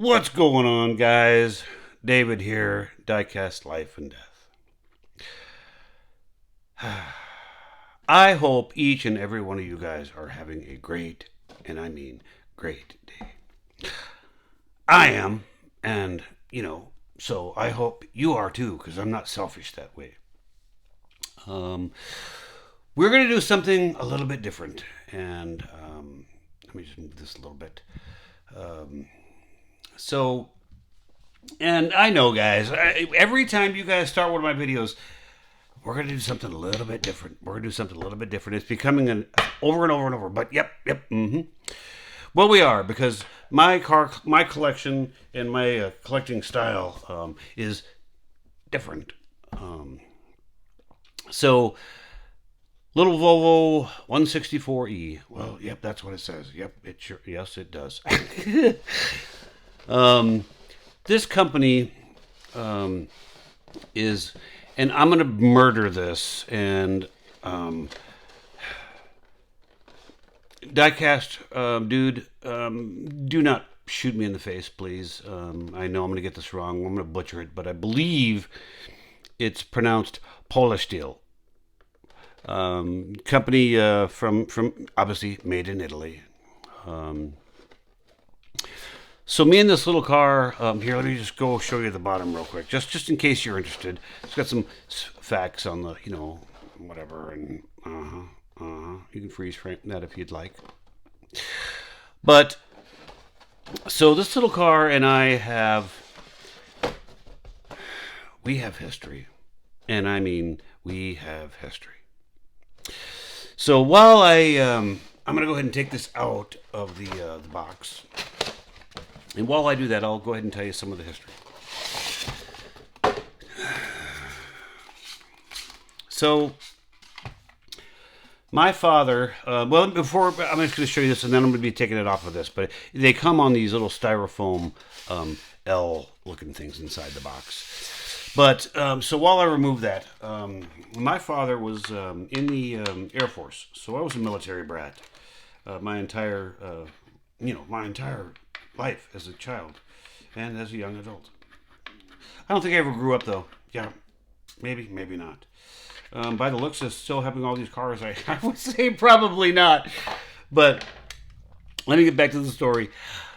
What's going on, guys? David here, Diecast Life and Death. I hope each and every one of you guys are having a great, and I mean great day. I am, and so I hope you are too, because I'm not selfish that way. Um, we're going to do something a little bit different, and let me just move this a little bit. Um, so And I know, guys, every time you guys start one of my videos, we're going to do something a little bit different. We're going to do something a little bit different. It's becoming an over and over and over. But yep. Well, we are because my collection and my collecting style is different. Um, so, little Volvo 164E. Well, yep, that's what it says. Yep, it sure. Yes, it does. um, this company is, and I'm gonna murder this. And Diecast, dude, do not shoot me in the face, please. I know I'm gonna get this wrong. I'm gonna butcher it, but I believe it's pronounced Polistil. Company from obviously made in Italy. Um, So me and this little car here. Let me just go show you the bottom real quick, just in case you're interested. It's got some facts on the whatever, and you can freeze frame that if you'd like. But so this little car and I we have history, and I mean we have history. So while I'm gonna go ahead and take this out of the box. And while I do that, I'll go ahead and tell you some of the history. So, my father, well, before, I'm just going to show you this, and then I'm going to be taking it off of this, but they come on these little styrofoam L-looking things inside the box. But, so while I remove that, my father was in the Air Force, so I was a military brat my entire life as a child and as a young adult. I don't think I ever grew up, though. Yeah, maybe not. By the looks of still having all these cars, I would say probably not. But let me get back to the story.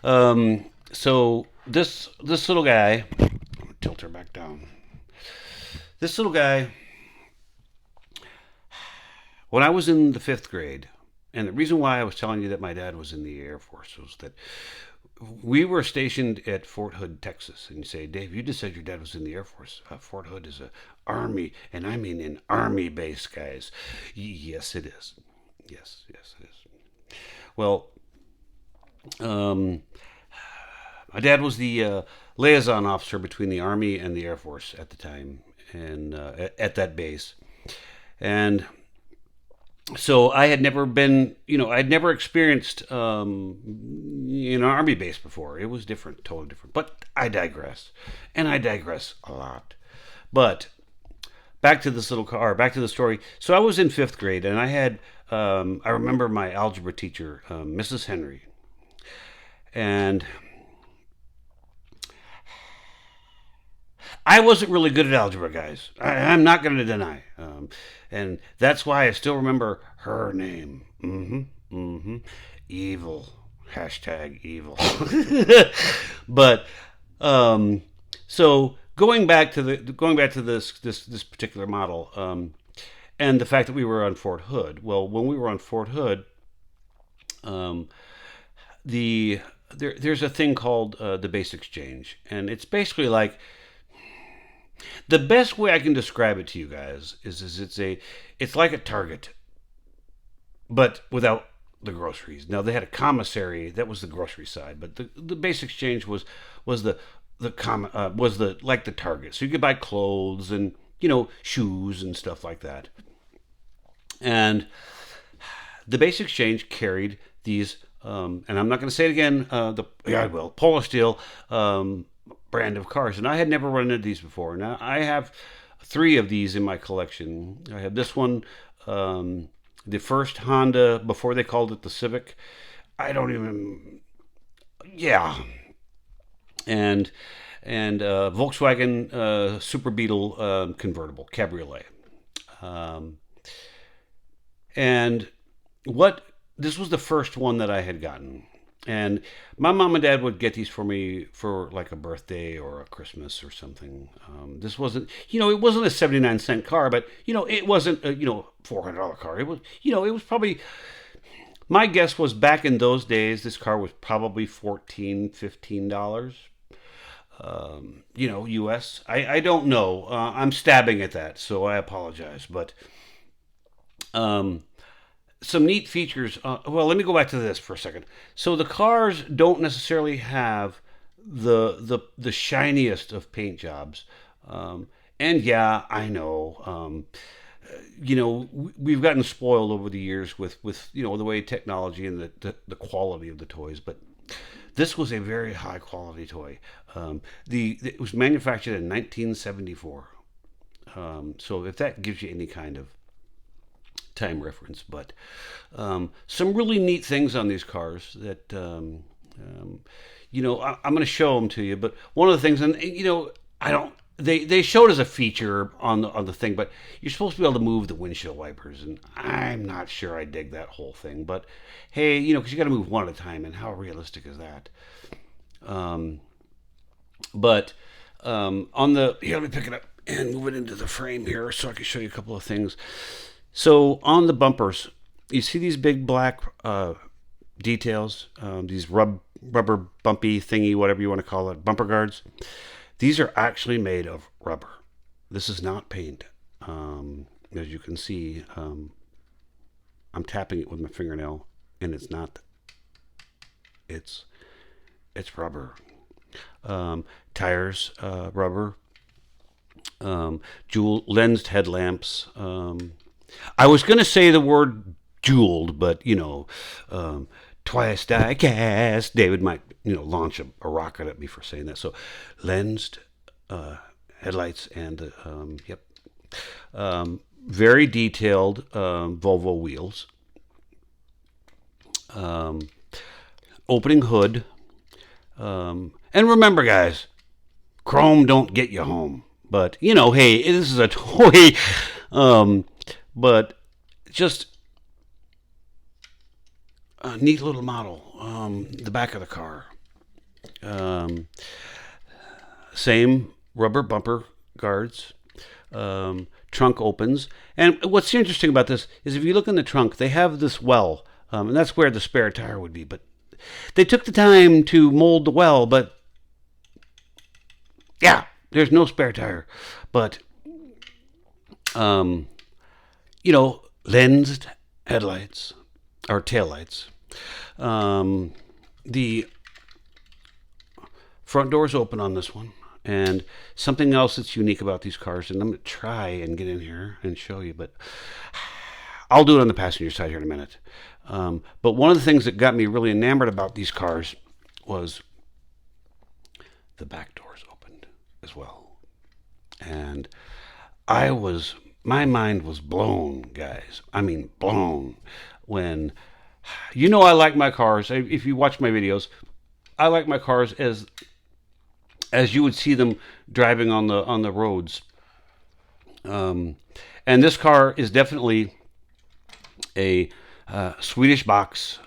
So this little guy, tilt her back down. This little guy, when I was in the 5th grade, and the reason why I was telling you that my dad was in the Air Force was that we were stationed at Fort Hood, Texas. And you say, Dave, you just said your dad was in the Air Force. Fort Hood is a army, and I mean an army base, guys. Yes, it is. Yes, it is. Well, my dad was the liaison officer between the Army and the Air Force at the time, and at that base. And so I had never been, I'd never experienced an army base before. It was different, totally different. But I digress, and I digress a lot. But back to this little car, back to the story. So I was in 5th grade, and I had, I remember my algebra teacher, Mrs. Henry, and I wasn't really good at algebra, guys. I'm not going to deny. And that's why I still remember her name. Evil. Hashtag evil. But so going back to this particular model, and the fact that we were on Fort Hood. Well, when we were on Fort Hood, um, there's a thing called the base exchange, and it's basically like the best way I can describe it to you guys is it's like a Target, but without the groceries. Now they had a commissary that was the grocery side, but the base exchange was was the like the Target. So you could buy clothes and shoes and stuff like that. And the base exchange carried these, and I'm not going to say it again. I will Polistil brand of cars, and I had never run into these before. Now I have 3 of these in my collection. I have this one, the first Honda before they called it the Civic. I don't even, yeah. and Volkswagen Super Beetle convertible cabriolet. Um, and what this was the first one that I had gotten. And my mom and dad would get these for me for like a birthday or a Christmas or something. This wasn't, it wasn't a 79-cent car, but, it wasn't a, $400 car. It was, it was probably, my guess was back in those days, this car was probably $14, $15, US. I don't know. I'm stabbing at that, so I apologize. But um, some neat features. Well, let me go back to this for a second. So the cars don't necessarily have the shiniest of paint jobs. And yeah, I know. We've gotten spoiled over the years with the way technology and the quality of the toys, but this was a very high quality toy. It was manufactured in 1974. So if that gives you any kind of time reference, but some really neat things on these cars that I'm going to show them to you. But one of the things, and I don't. They showed as a feature on the thing, but you're supposed to be able to move the windshield wipers, and I'm not sure I dig that whole thing. But hey, because you got to move one at a time, and how realistic is that? Um, but on the here, let me pick it up and move it into the frame here, so I can show you a couple of things. So on the bumpers, you see these big black details, these rubber bumpy thingy, whatever you want to call it, bumper guards. These are actually made of rubber. This is not paint. As you can see, I'm tapping it with my fingernail, and it's not. It's rubber. Tires, rubber. Jewel lensed headlamps. I was going to say the word jeweled, but twice Diecast. David might launch a rocket at me for saying that. So lensed headlights and yep, very detailed Volvo wheels. Opening hood. And remember, guys, chrome don't get you home. But hey, this is a toy. But just a neat little model. The back of the car. Same rubber bumper guards. Trunk opens. And what's interesting about this is if you look in the trunk, they have this well. And that's where the spare tire would be. But they took the time to mold the well. But yeah, there's no spare tire. But lensed headlights or taillights. The front doors open on this one. And something else that's unique about these cars, and I'm going to try and get in here and show you, but I'll do it on the passenger side here in a minute. But one of the things that got me really enamored about these cars was the back doors opened as well. And my mind was blown, guys. I mean, blown when, I like my cars. If you watch my videos, I like my cars as you would see them driving on the roads. And this car is definitely a Swedish box,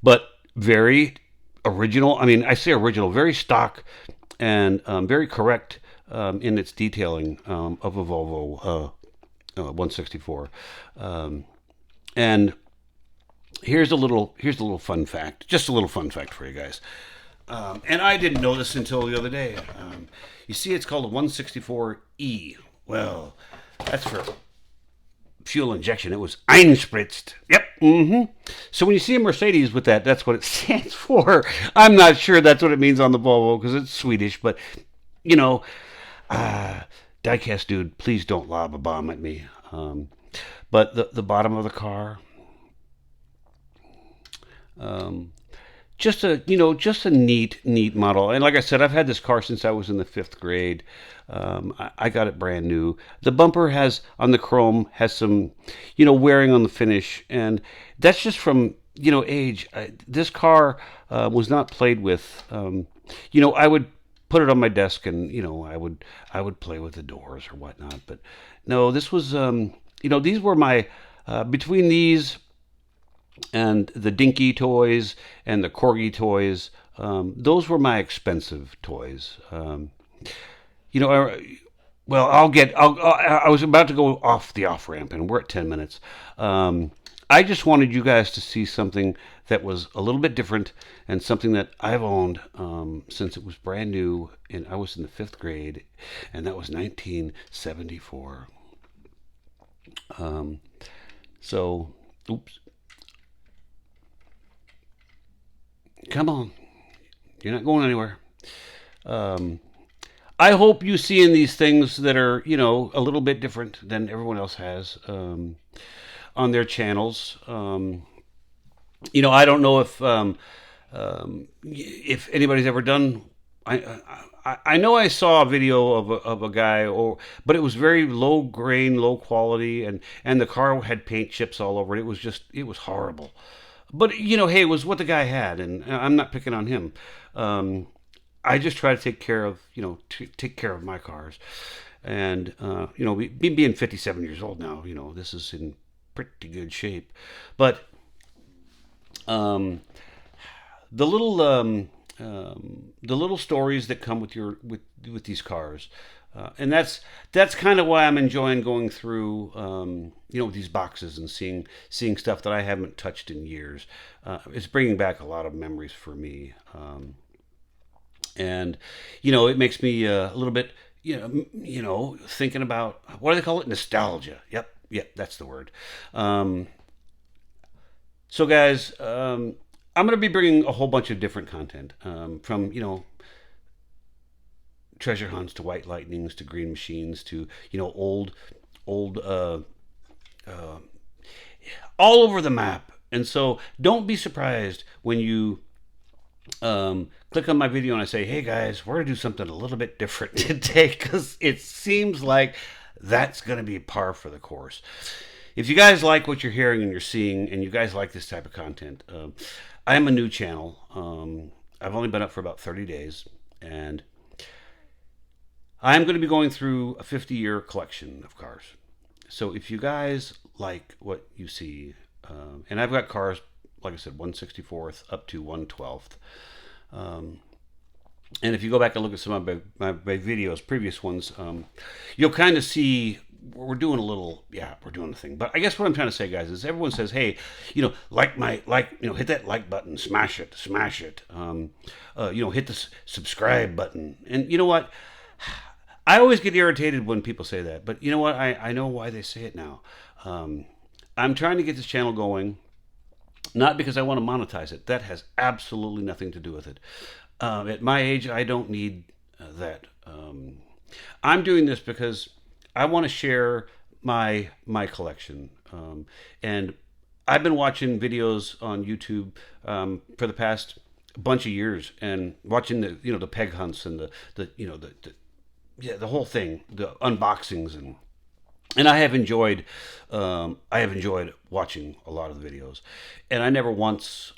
but very original. I mean, I say original, very stock and very correct in its detailing of a Volvo 164. And here's a little fun fact, just a little fun fact for you guys. And I didn't know this until the other day. You see, it's called a 164E. Well, that's for fuel injection. It was einspritzt. Yep. Mm-hmm. So when you see a Mercedes with that, that's what it stands for. I'm not sure that's what it means on the Volvo because it's Swedish, but diecast dude, please don't lob a bomb at me. But the bottom of the car, just a neat model. And like I said, I've had this car since I was in the 5th grade. I got it brand new. The bumper has on the chrome has some, wearing on the finish, and that's just from age. This car was not played with. I would put it on my desk, and I would play with the doors or whatnot. But no, this was these were my between these and the Dinky toys and the Corgi toys. Those were my expensive toys. You know, well, I was about to go off the off ramp, and we're at 10 minutes. I just wanted you guys to see something that was a little bit different, and something that I've owned since it was brand new, and I was in the fifth grade, and that was 1974. Um, so, oops, come on, you're not going anywhere. Um, I hope you see in these things that are, a little bit different than everyone else has on their channels. I don't know if anybody's ever done. I know I saw a video of a guy, but it was very low grain, low quality, and the car had paint chips all over it. It was horrible. But hey, it was what the guy had, and I'm not picking on him. Um, I just try to take care of take care of my cars, and being 57 years old now, this is in pretty good shape. But um, the little the little stories that come with these cars, and that's kind of why I'm enjoying going through these boxes and seeing stuff that I haven't touched in years. It's bringing back a lot of memories for me. And it makes me a little bit thinking about, what do they call it, nostalgia. Yep, that's the word. um, so guys, I'm going to be bringing a whole bunch of different content, from treasure hunts to white lightnings to green machines to old uh, all over the map. And so don't be surprised when you click on my video and I say, hey guys, we're going to do something a little bit different today, because it seems like that's going to be par for the course. If you guys like what you're hearing and you're seeing, and you guys like this type of content, I am a new channel. I've only been up for about 30 days, and I'm going to be going through a 50-year collection of cars. So if you guys like what you see, and I've got cars, like I said, 164th up to 112th. Um, and if you go back and look at some of my videos, previous ones, you'll kind of see we're doing a little, yeah, we're doing a thing. But I guess what I'm trying to say, guys, is everyone says, hey, hit that like button, smash it, smash it. Hit the subscribe button. And you know what? I always get irritated when people say that. But you know what? I know why they say it now. Um, I'm trying to get this channel going, not because I want to monetize it. That has absolutely nothing to do with it. At my age, I don't need that. I'm doing this because I want to share my collection, and I've been watching videos on YouTube for the past bunch of years, and watching the peg hunts and the whole thing, the unboxings, and I have enjoyed watching a lot of the videos, and I never once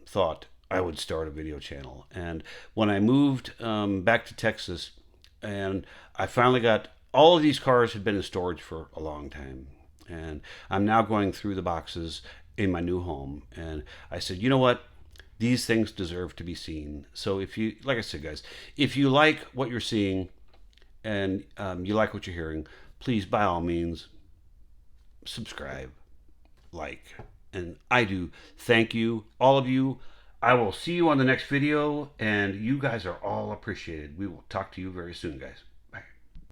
thought I would start a video channel. And when I moved back to Texas, and I finally got, all of these cars had been in storage for a long time, and I'm now going through the boxes in my new home, and I said, you know what? These things deserve to be seen. So if you, like I said, guys, if you like what you're seeing, and you like what you're hearing, please, by all means, subscribe, like, and I do thank you, all of you. I will see you on the next video, and you guys are all appreciated. We will talk to you very soon, guys.